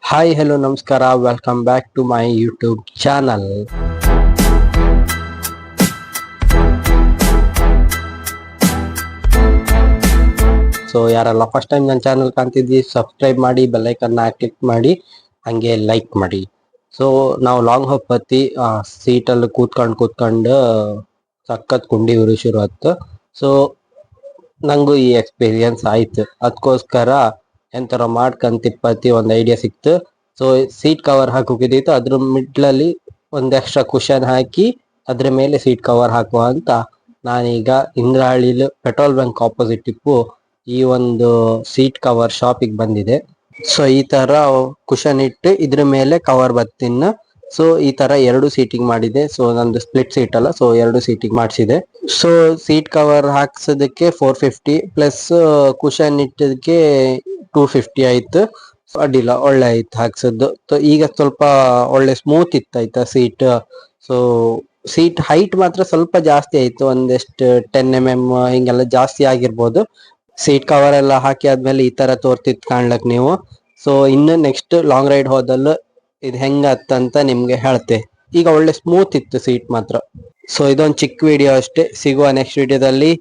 Hi hello ನಮಸ್ಕಾರ, welcome back to my YouTube channel. So ಯಾರೆಲ್ಲ first time ನನ್ನ channel ಕಾಣ್ತಿದ್ವಿ, ಸಬ್ಸ್ಕ್ರೈಬ್ ಮಾಡಿ, ಬೆಲ್ಲೈಕನ್ನ ಕ್ಲಿಕ್ ಮಾಡಿ, ಹಂಗೆ ಲೈಕ್ ಮಾಡಿ. ಸೊ ನಾವು ಲಾಂಗ್ ಹೋಗ್ಬತ್ತಿ ಸೀಟಲ್ಲಿ ಕೂತ್ಕೊಂಡು ಸಖತ್ ಕುಂಡಿ ಉರಿ ಶುರು ಆಯ್ತು. ಸೊ ನಂಗೂ ಈ ಎಕ್ಸ್ಪೀರಿಯನ್ಸ್ ಆಯ್ತು, ಅದಕ್ಕೋಸ್ಕರ ಎಂತರ ಮಾಡ್ಕಂತಿಪ್ಪತ್ತಿ ಒಂದು ಐಡಿಯಾ ಸಿಕ್ತು. ಸೊ ಸೀಟ್ ಕವರ್ ಹಾಕೋಕಿದ್ದಿತ್ತು, ಅದ್ರ ಮಿಡ್ಲಲ್ಲಿ ಒಂದು ಎಕ್ಸ್ಟ್ರಾ ಕುಷನ್ ಹಾಕಿ ಅದ್ರ ಮೇಲೆ ಸೀಟ್ ಕವರ್ ಹಾಕುವ ಅಂತ ನಾನೀಗ ಇಂದ್ರಾಳಿಲ್ ಪೆಟ್ರೋಲ್ ಬಂಕ್ ಆಪೋಸಿಟ್ ಇಪ್ಪು ಈ ಒಂದು ಸೀಟ್ ಕವರ್ ಶಾಪಿಗೆ ಬಂದಿದೆ. ಸೊ ಈ ತರ ಕುಷನ್ ಇಟ್ಟು ಇದ್ರ ಮೇಲೆ ಕವರ್ ಬತ್ತಿನ. ಸೊ ಈ ತರ ಎರಡು ಸೀಟಿಂಗ್ ಮಾಡಿದೆ. ಸೊ ನಂದು ಸ್ಪ್ಲಿಟ್ ಸೀಟ್ ಅಲ್ಲ, ಸೊ ಎರಡು ಸೀಟಿಂಗ್ ಮಾಡಿಸಿದೆ. ಸೊ ಸೀಟ್ ಕವರ್ ಹಾಕ್ಸೋದಕ್ಕೆ 450 ಪ್ಲಸ್ ಕುಷನ್ ಇಟ್ಟದಕ್ಕೆ 250 ಆಯ್ತು. ಅಡ್ಡಿಲ್ಲ, ಒಳ್ಳೆ ಆಯ್ತು ಹಾಕ್ಸದ್ದು. ಈಗ ಸ್ವಲ್ಪ ಒಳ್ಳೆ ಸ್ಮೂತ್ ಇತ್ತು ಆಯ್ತಾ ಸೀಟ್. ಸೊ ಸೀಟ್ ಹೈಟ್ ಮಾತ್ರ ಸ್ವಲ್ಪ ಜಾಸ್ತಿ ಆಯ್ತು, ಒಂದೆಷ್ಟು 10 mm ಹಿಂಗೆಲ್ಲ ಜಾಸ್ತಿ ಆಗಿರ್ಬೋದು. ಸೀಟ್ ಕವರ್ ಎಲ್ಲ ಹಾಕಿ ಆದ್ಮೇಲೆ ಈ ತರ ತೋರ್ತಿತ್ತು ಕಾಣ್ಲಕ್ ನೀವು. ಸೊ ಇನ್ನು ನೆಕ್ಸ್ಟ್ ಲಾಂಗ್ ರೈಡ್ ಹೋದಲ್ಲ ಇದು ಹೆಂಗತ್ತಂತ ನಿಮ್ಗೆ ಹೇಳ್ತೆ. ಈಗ ಒಳ್ಳೆ ಸ್ಮೂತ್ ಇತ್ತು ಸೀಟ್ ಮಾತ್ರ. ಸೊ ಇದೊಂದು ಚಿಕ್ಕ ವಿಡಿಯೋ ಅಷ್ಟೇ, ಸಿಗುವ ನೆಕ್ಸ್ಟ್ ವಿಡಿಯೋದಲ್ಲಿ.